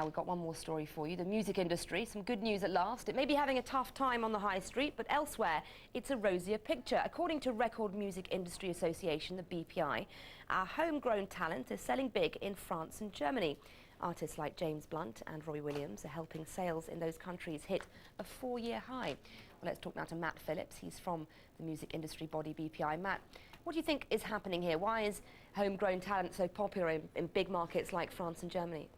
Now we've got one more story for you. The music industry, some good news at last. It may be having a tough time on the high street, but elsewhere it's a rosier picture. According to Record Music Industry Association, the BPI, our homegrown talent is selling big in France and Germany. Artists like James Blunt and Robbie Williams are helping sales in those countries hit a 4-year high. Well, let's talk now to Matt Phillips. He's from the music industry body BPI. Matt, what do you think is happening here? Why is homegrown talent so popular in big markets like France and Germany?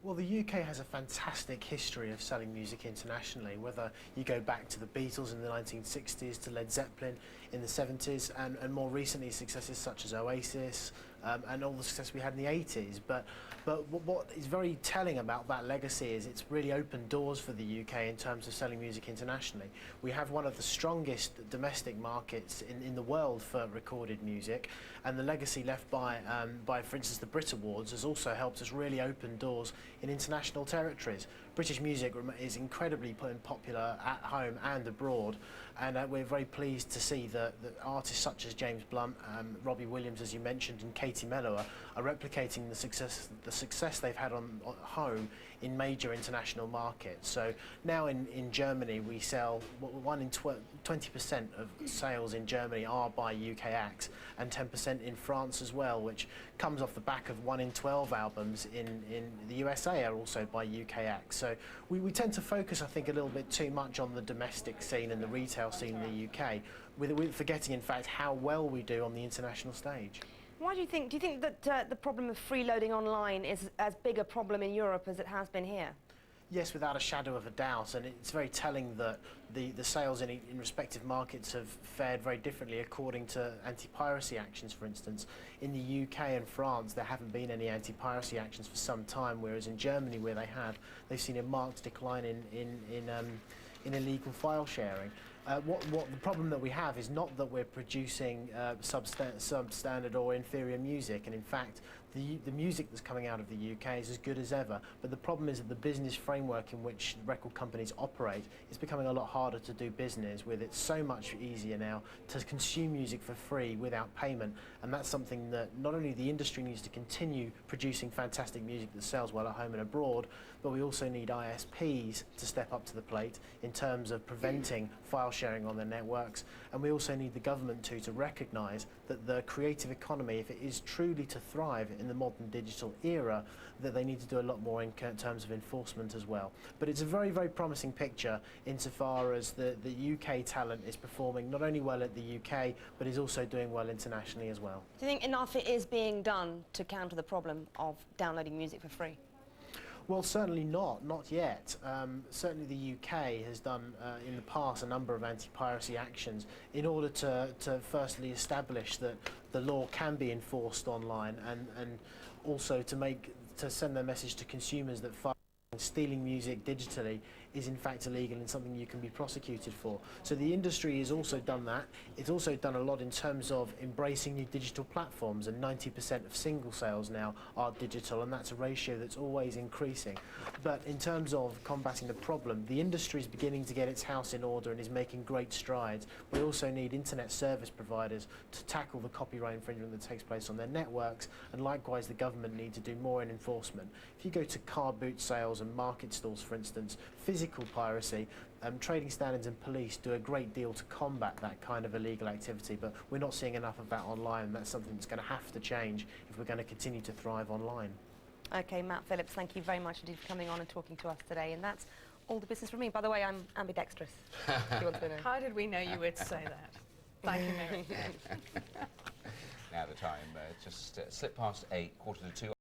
Well, the UK has a fantastic history of selling music internationally, whether you go back to the Beatles in the 1960s, to Led Zeppelin in the 70s, and more recently successes such as Oasis, and all the success we had in the 80s. But what is very telling about that legacy is it's really opened doors for the UK in terms of selling music internationally. We have one of the strongest domestic markets in the world for recorded music, and the legacy left by, for instance, the Brit Awards has also helped us really open doors in international territories. British music is incredibly popular at home and abroad, and we're very pleased to see that artists such as James Blunt, Robbie Williams, as you mentioned, and Katie Melua are replicating the success they've had on home in major international markets. So now in Germany we sell 20% of sales in Germany are by UK acts, and 10% in France as well, which comes off the back of 1 in 12 albums in the USA are also by UK acts. So we tend to focus, I think, a little bit too much on the domestic scene and the retail scene in the UK, with forgetting in fact how well we do on the international stage. Why do you think that the problem of freeloading online is as big a problem in Europe as it has been here? Yes, without a shadow of a doubt, and it's very telling that the sales in respective markets have fared very differently according to anti-piracy actions. For instance, in the UK and France there haven't been any anti-piracy actions for some time, whereas in Germany, where they have, they've seen a marked decline in illegal file sharing. What the problem that we have is not that we're producing substandard or inferior music, and in fact the music that's coming out of the UK is as good as ever, but the problem is that the business framework in which record companies operate is becoming a lot harder to do business with. It's so much easier now to consume music for free without payment, and that's something that not only the industry needs to continue producing fantastic music that sells well at home and abroad, but we also need ISPs to step up to the plate in terms of preventing file sharing on their networks, and we also need the government to recognise that the creative economy, if it is truly to thrive in the modern digital era, that they need to do a lot more in terms of enforcement as well. But it's a very, very promising picture insofar as the UK talent is performing not only well at the UK, but is also doing well internationally as well. Do you think enough is being done to counter the problem of downloading music for free? Well, certainly not yet. Certainly the UK has done in the past a number of anti-piracy actions in order to firstly establish that the law can be enforced online, and also to send their message to consumers that stealing music digitally is in fact illegal and something you can be prosecuted for. So the industry has also done that. It's also done a lot in terms of embracing new digital platforms, and 90% of single sales now are digital, and that's a ratio that's always increasing. But in terms of combating the problem, the industry is beginning to get its house in order and is making great strides. We also need internet service providers to tackle the copyright infringement that takes place on their networks, and likewise the government need to do more in enforcement. If you go to car boot sales and market stalls, for instance, physical piracy, trading standards and police do a great deal to combat that kind of illegal activity, but we're not seeing enough of that online, and that's something that's going to have to change if we're going to continue to thrive online. Okay, Matt Phillips, thank you very much indeed for coming on and talking to us today, and that's all the business from me. By the way, I'm ambidextrous. If you want to know. How did we know you would say that? Thank you, Mary. Now the time just slipped past 8, 1:45.